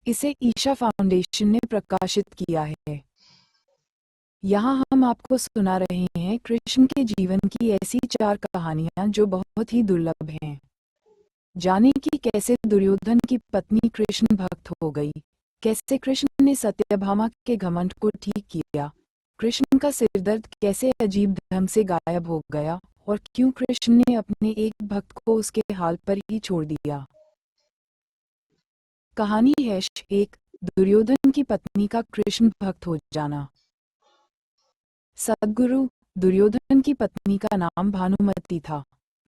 इसे ईशा फाउंडेशन ने प्रकाशित किया है। यहाँ हम आपको सुना रहे हैं कृष्ण के जीवन की ऐसी 4 कहानियाँ जो बहुत ही दुर्लभ हैं। जाने कि कैसे दुर्योधन की पत्नी कृष्ण भक्त हो गई, कैसे कृष्ण ने सत्यभामा के घमंड को ठीक किया, कृष्ण का सिरदर्द कैसे अजीब ढंग से गायब हो गया और क्यों कृष्ण ने अपने एक भक्त को उसके हाल पर ही छोड़ दिया। कहानी है 1, दुर्योधन की पत्नी का कृष्ण भक्त हो जाना। सद्गुरु, दुर्योधन की पत्नी का नाम भानुमति था।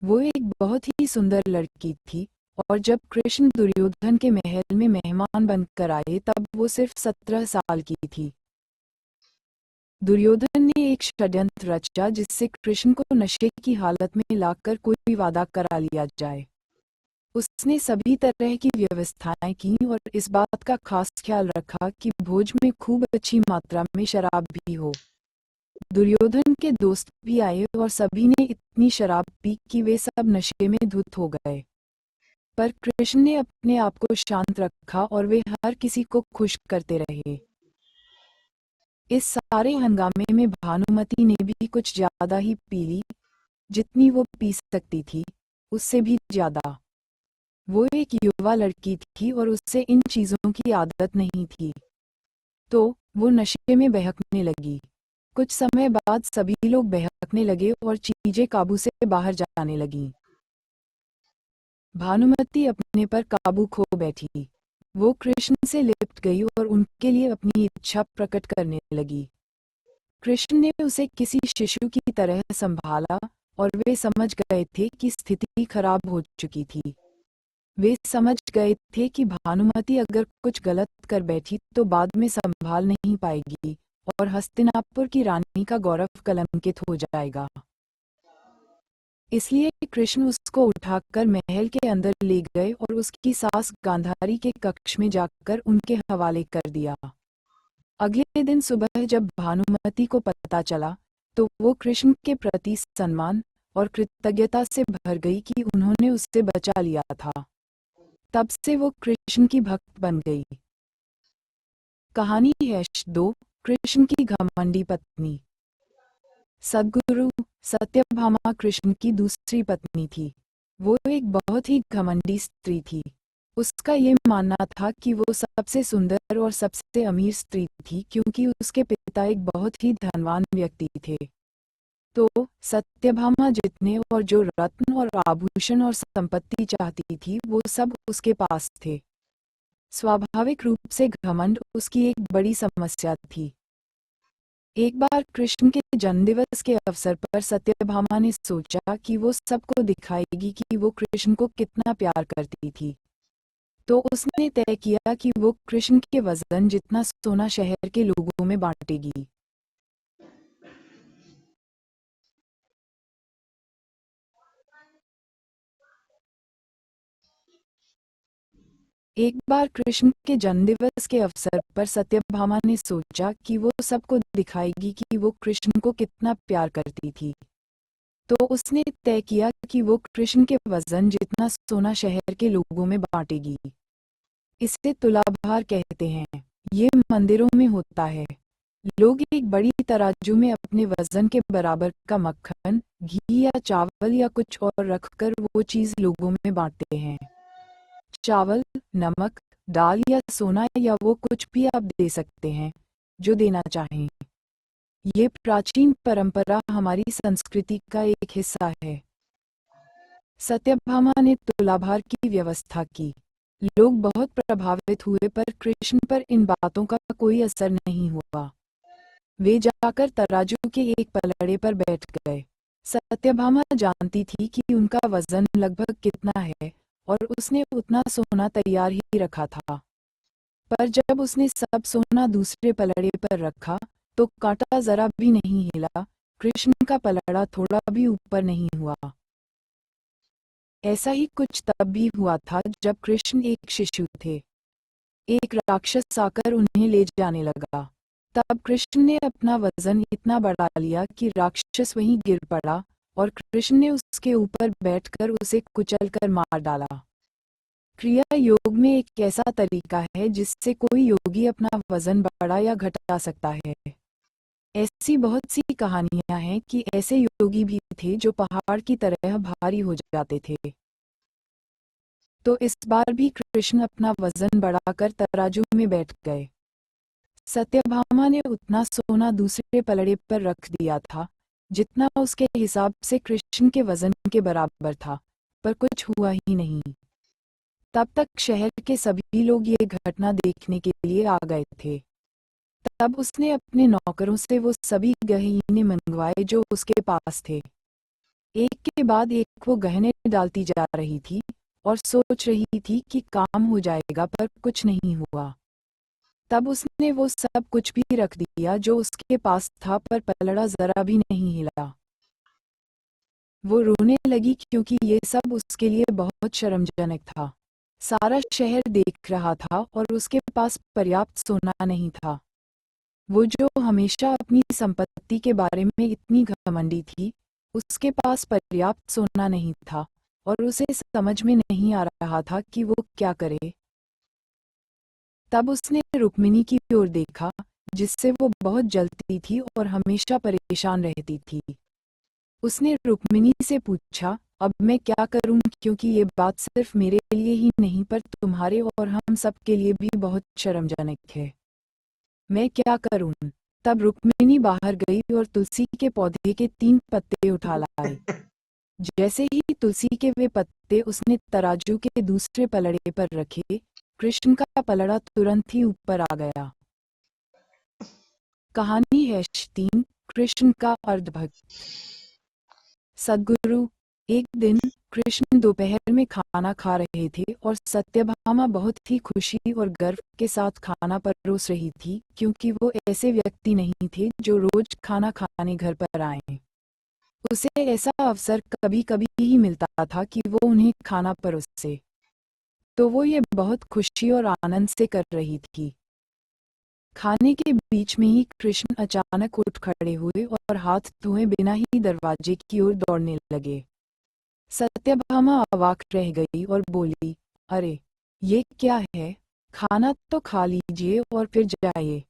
वो एक बहुत ही सुंदर लड़की थी और जब कृष्ण दुर्योधन के महल में मेहमान बनकर आए तब वो सिर्फ 17 साल की थी। दुर्योधन ने एक षड्यंत्र रचा जिससे कृष्ण को नशे की हालत में लाकर कोई वादा करा लिया जाए। उसने सभी तरह की व्यवस्थाएं की और इस बात का खास ख्याल रखा कि भोज में खूब अच्छी मात्रा में शराब भी हो। दुर्योधन के दोस्त भी आए और सभी ने इतनी शराब पी कि वे सब नशे में धुत हो गए। पर कृष्ण ने अपने आप को शांत रखा और वे हर किसी को खुश करते रहे। इस सारे हंगामे में भानुमति ने भी कुछ ज्यादा ही पी ली, जितनी वो पी सकती थी, उससे भी ज्यादा। वो एक युवा लड़की थी और उससे इन चीजों की आदत नहीं थी, तो वो नशे में बहकने लगी। कुछ समय बाद सभी लोग बहकने लगे और चीजें काबू से बाहर जाने लगीं। भानुमति अपने पर काबू खो बैठी। वो कृष्ण से लिपट गई और उनके लिए अपनी इच्छा प्रकट करने लगी। कृष्ण ने उसे किसी शिशु की तरह संभाला और वे समझ गए थे कि स्थिति खराब हो चुकी थी। वे समझ गए थे कि भानुमति अगर कुछ गलत कर बैठी तो बाद में संभाल नहीं पाएगी और हस्तिनापुर की रानी का गौरव कलंकित हो जाएगा। इसलिए कृष्ण उसको उठाकर महल के अंदर ले गए और उसकी सास गांधारी के कक्ष में जाकर उनके हवाले कर दिया। अगले दिन सुबह जब भानुमति को पता चला तो वो कृष्ण के प्रति सम्मान और कृतज्ञता से भर गई कि उन्होंने उससे बचा लिया था। तब से वो कृष्ण की भक्त बन गई। कहानी है 2, कृष्ण की घमंडी पत्नी। सद्गुरु, सत्यभामा कृष्ण की दूसरी पत्नी थी। वो एक बहुत ही घमंडी स्त्री थी। उसका ये मानना था कि वो सबसे सुंदर और सबसे अमीर स्त्री थी क्योंकि उसके पिता एक बहुत ही धनवान व्यक्ति थे। तो सत्यभामा जितने और जो रत्न और आभूषण और संपत्ति चाहती थी वो सब उसके पास थे। स्वाभाविक रूप से घमंड उसकी एक बड़ी समस्या थी। एक बार कृष्ण के जन्मदिवस के अवसर पर सत्यभामा ने सोचा कि वो सबको दिखाएगी कि वो कृष्ण को कितना प्यार करती थी। तो उसने तय किया कि वो कृष्ण के वजन जितना सोना शहर के लोगों में बांटेगी। एक बार कृष्ण के जन्मदिवस के अवसर पर सत्यभामा ने सोचा कि वो सबको दिखाएगी कि वो कृष्ण को कितना प्यार करती थी। तो उसने तय किया कि वो कृष्ण के वजन जितना सोना शहर के लोगों में बांटेगी। इसे तुलाभार कहते हैं। ये मंदिरों में होता है। लोग एक बड़ी तराजू में अपने वजन के बराबर का मक्खन, घी या चावल या कुछ और रखकर वो चीज लोगों में बांटते हैं। चावल, नमक, दाल या सोना या वो कुछ भी आप दे सकते हैं जो देना चाहें। ये प्राचीन परंपरा हमारी संस्कृति का एक हिस्सा है। सत्यभामा ने तुलाभार की व्यवस्था की। लोग बहुत प्रभावित हुए पर कृष्ण पर इन बातों का कोई असर नहीं हुआ। वे जाकर तराजू के एक पलड़े पर बैठ गए। सत्यभामा जानती थी कि उनका वजन लगभग कितना है और उसने उतना सोना तैयार ही रखा था। पर जब उसने सब सोना दूसरे पलड़े पर रखा तो कांटा जरा भी नहीं हिला, कृष्ण का पलड़ा थोड़ा भी ऊपर नहीं हुआ। ऐसा ही कुछ तब भी हुआ था जब कृष्ण एक शिशु थे। एक राक्षस आकर उन्हें ले जाने लगा। तब कृष्ण ने अपना वजन इतना बढ़ा लिया कि राक्षस वहीं गिर पड़ा और कृष्ण ने उसके ऊपर बैठकर उसे कुचलकर मार डाला। क्रिया योग में एक ऐसा तरीका है जिससे कोई योगी अपना वजन बढ़ा या घटा सकता है। ऐसी बहुत सी कहानियां हैं कि ऐसे योगी भी थे जो पहाड़ की तरह भारी हो जाते थे। तो इस बार भी कृष्ण अपना वजन बढ़ाकर तराजू में बैठ गए। सत्यभामा ने उतना सोना दूसरे पलड़े पर रख दिया था जितना उसके हिसाब से कृष्ण के वजन के बराबर था, पर कुछ हुआ ही नहीं। तब तक शहर के सभी लोग ये घटना देखने के लिए आ गए थे। तब उसने अपने नौकरों से वो सभी गहने मंगवाए जो उसके पास थे। एक के बाद एक वो गहने डालती जा रही थी और सोच रही थी कि काम हो जाएगा, पर कुछ नहीं हुआ। तब उसने वो सब कुछ भी रख दिया जो उसके पास था, पर पलड़ा जरा भी नहीं हिला। वो रोने लगी क्योंकि ये सब उसके लिए बहुत शर्मजनक था। सारा शहर देख रहा था और उसके पास पर्याप्त सोना नहीं था। वो जो हमेशा अपनी संपत्ति के बारे में इतनी घमंडी थी, उसके पास पर्याप्त सोना नहीं था और उसे समझ में नहीं आ रहा था कि वो क्या करे। तब उसने रुक्मिणी की ओर देखा, जिससे वो बहुत जलती थी और हमेशा परेशान रहती थी। उसने रुक्मिणी से पूछा, अब मैं क्या करूं, क्योंकि ये बात सिर्फ मेरे लिए ही नहीं पर तुम्हारे और हम सब के लिए भी बहुत शर्मजनक है। मैं क्या करूं? तब रुक्मिणी बाहर गई और तुलसी के पौधे के 3 पत्ते उठा लाई। जैसे ही तुलसी के वे पत्ते उसने तराजू के दूसरे पलड़े पर रखे, कृष्ण का पलड़ा तुरंत ही ऊपर आ गया। कहानी है 3, कृष्ण का अर्धभक्त। सद्गुरु। एक दिन कृष्ण दोपहर में खाना खा रहे थे और सत्यभामा बहुत ही खुशी और गर्व के साथ खाना परोस रही थी, क्योंकि वो ऐसे व्यक्ति नहीं थे जो रोज खाना खाने घर पर आए। उसे ऐसा अवसर कभी कभी ही मिलता था कि वो उन्हें खाना परोसे, तो वो ये बहुत खुशी और आनंद से कर रही थी। खाने के बीच में ही कृष्ण अचानक उठ खड़े हुए और हाथ धोए बिना ही दरवाजे की ओर दौड़ने लगे। सत्यभामा अवाक रह गई और बोली, अरे ये क्या है? खाना तो खा लीजिए और फिर जाइए।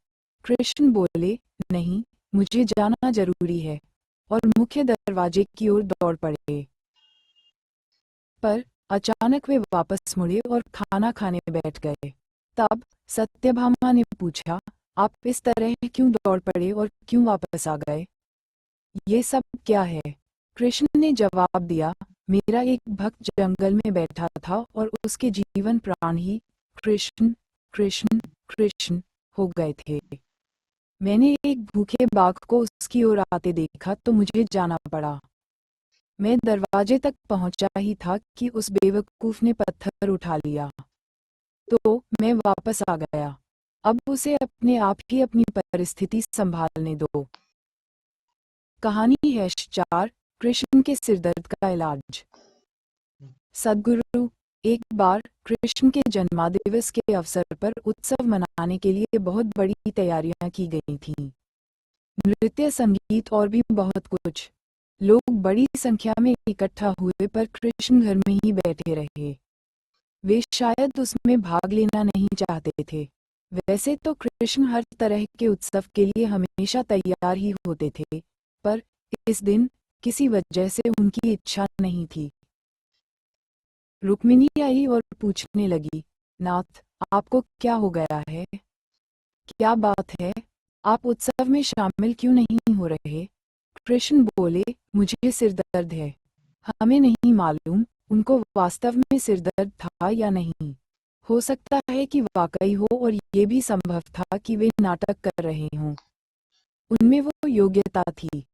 कृष्ण बोले, नहीं, मुझे जाना जरूरी है, और मुख्य दरवाजे की ओर दौड़ पड़े। पर अचानक वे वापस मुड़े और खाना खाने बैठ गए। तब सत्यभामा ने पूछा, आप इस तरह क्यों दौड़ पड़े और क्यों वापस आ गए? ये सब क्या है? कृष्ण ने जवाब दिया, मेरा एक भक्त जंगल में बैठा था और उसके जीवन प्राण ही कृष्ण कृष्ण कृष्ण हो गए थे। मैंने एक भूखे बाघ को उसकी ओर आते देखा तो मुझे जाना पड़ा। मैं दरवाजे तक पहुंचा ही था कि उस बेवकूफ ने पत्थर उठा लिया, तो मैं वापस आ गया। अब उसे अपने आप ही अपनी परिस्थिति संभालने दो। कहानी है 4, कृष्ण के सिरदर्द का इलाज। सद्गुरु। एक बार कृष्ण के जन्मदिवस के अवसर पर उत्सव मनाने के लिए बहुत बड़ी तैयारियां की गई थीं। नृत्य, संगीत और भी बहुत कुछ। लोग बड़ी संख्या में इकट्ठा हुए पर कृष्ण घर में ही बैठे रहे। वे शायद उसमें भाग लेना नहीं चाहते थे। वैसे तो कृष्ण हर तरह के उत्सव के लिए हमेशा तैयार ही होते थे, पर इस दिन किसी वजह से उनकी इच्छा नहीं थी। रुक्मिणी आई और पूछने लगी, नाथ, आपको क्या हो गया है? क्या बात है? आप उत्सव में शामिल क्यों नहीं हो रहे? कृष्ण बोले, मुझे सिर दर्द है। हमें नहीं मालूम उनको वास्तव में सिर दर्द था या नहीं। हो सकता है कि वाकई हो और ये भी संभव था कि वे नाटक कर रहे हों। उनमें वो योग्यता थी।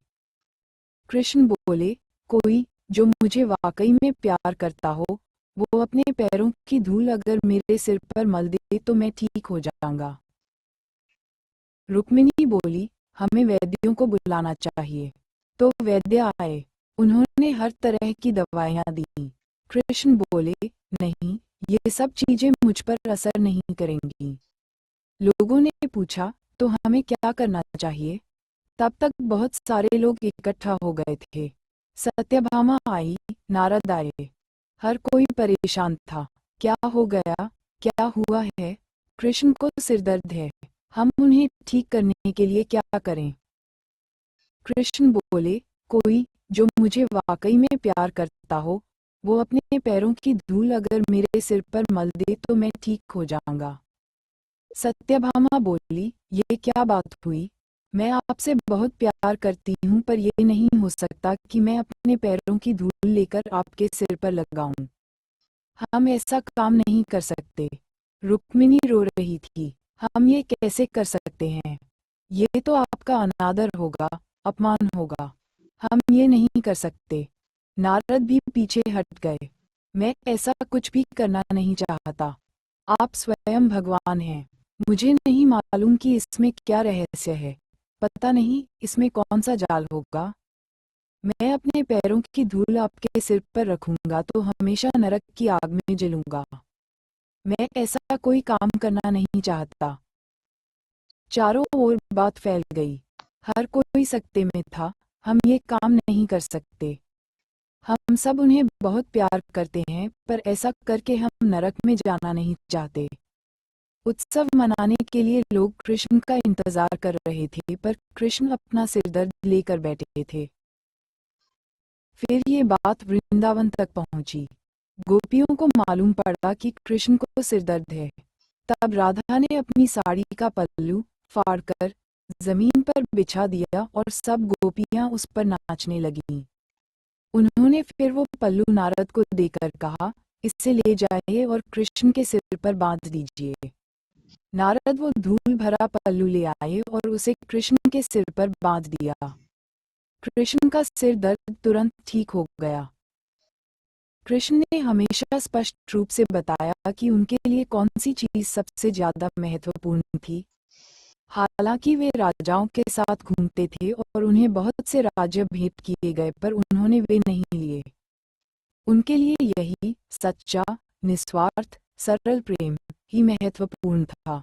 कृष्ण बोले, कोई जो मुझे वाकई में प्यार करता हो, वो अपने पैरों की धूल अगर मेरे सिर पर मल दे तो मैं ठीक हो जाऊंगा। रुक्मिणी बोली, हमें वैद्यों को बुलाना चाहिए। तो वैद्य आए। उन्होंने हर तरह की दवाइयां दी। कृष्ण बोले, नहीं, ये सब चीजें मुझ पर असर नहीं करेंगी। लोगों ने पूछा, तो हमें क्या करना चाहिए? तब तक बहुत सारे लोग इकट्ठा हो गए थे। सत्यभामा आई, नारद आए। हर कोई परेशान था क्या हो गया? क्या हुआ है? कृष्ण को सिरदर्द है। हम उन्हें ठीक करने के लिए क्या करें? कृष्ण बोले, कोई जो मुझे वाकई में प्यार करता हो, वो अपने पैरों की धूल अगर मेरे सिर पर मल दे तो मैं ठीक हो जाऊंगा। सत्यभामा बोली, ये क्या बात हुई? मैं आपसे बहुत प्यार करती हूँ, पर ये नहीं हो सकता कि मैं अपने पैरों की धूल लेकर आपके सिर पर लगाऊं। हम ऐसा काम नहीं कर सकते। रुक्मिणी रो रही थी। हम ये कैसे कर सकते हैं? ये तो आपका अनादर होगा, अपमान होगा। हम ये नहीं कर सकते। नारद भी पीछे हट गए। मैं ऐसा कुछ भी करना नहीं चाहता। आप स्वयं भगवान हैं। मुझे नहीं मालूम कि इसमें क्या रहस्य है। पता नहीं इसमें कौन सा जाल होगा। मैं अपने पैरों की धूल आपके सिर पर रखूंगा तो हमेशा नरक की आग में जलूंगा। मैं ऐसा कोई काम करना नहीं चाहता। चारों ओर बात फैल गई। हर कोई सकते में था। हम ये काम नहीं कर सकते। हम सब उन्हें बहुत प्यार करते हैं, पर ऐसा करके हम नरक में जाना नहीं चाहते। उत्सव मनाने के लिए लोग कृष्ण का इंतजार कर रहे थे, पर कृष्ण अपना सिरदर्द लेकर बैठे थे। फिर ये बात वृंदावन तक पहुंची। गोपियों को मालूम पड़ा कि कृष्ण को सिरदर्द है। तब राधा ने अपनी साड़ी का पल्लू फाड़कर जमीन पर बिछा दिया और सब गोपियां उस पर नाचने लगीं। उन्होंने फिर वो पल्लू नारद को देकर कहा, इसे ले जाइए और कृष्ण के सिर पर बांध दीजिए। नारद वो धूल भरा पल्लू ले आए और उसे कृष्ण के सिर पर बांध दिया। कृष्ण का सिर दर्द तुरंत ठीक हो गया। कृष्ण ने हमेशा स्पष्ट रूप से बताया कि उनके लिए कौन सी चीज सबसे ज्यादा महत्वपूर्ण थी। हालांकि वे राजाओं के साथ घूमते थे और उन्हें बहुत से राज्य भेंट किए गए, पर उन्होंने वे नहीं लिए। उनके लिए यही सच्चा, निस्वार्थ, सरल प्रेम ही महत्वपूर्ण था।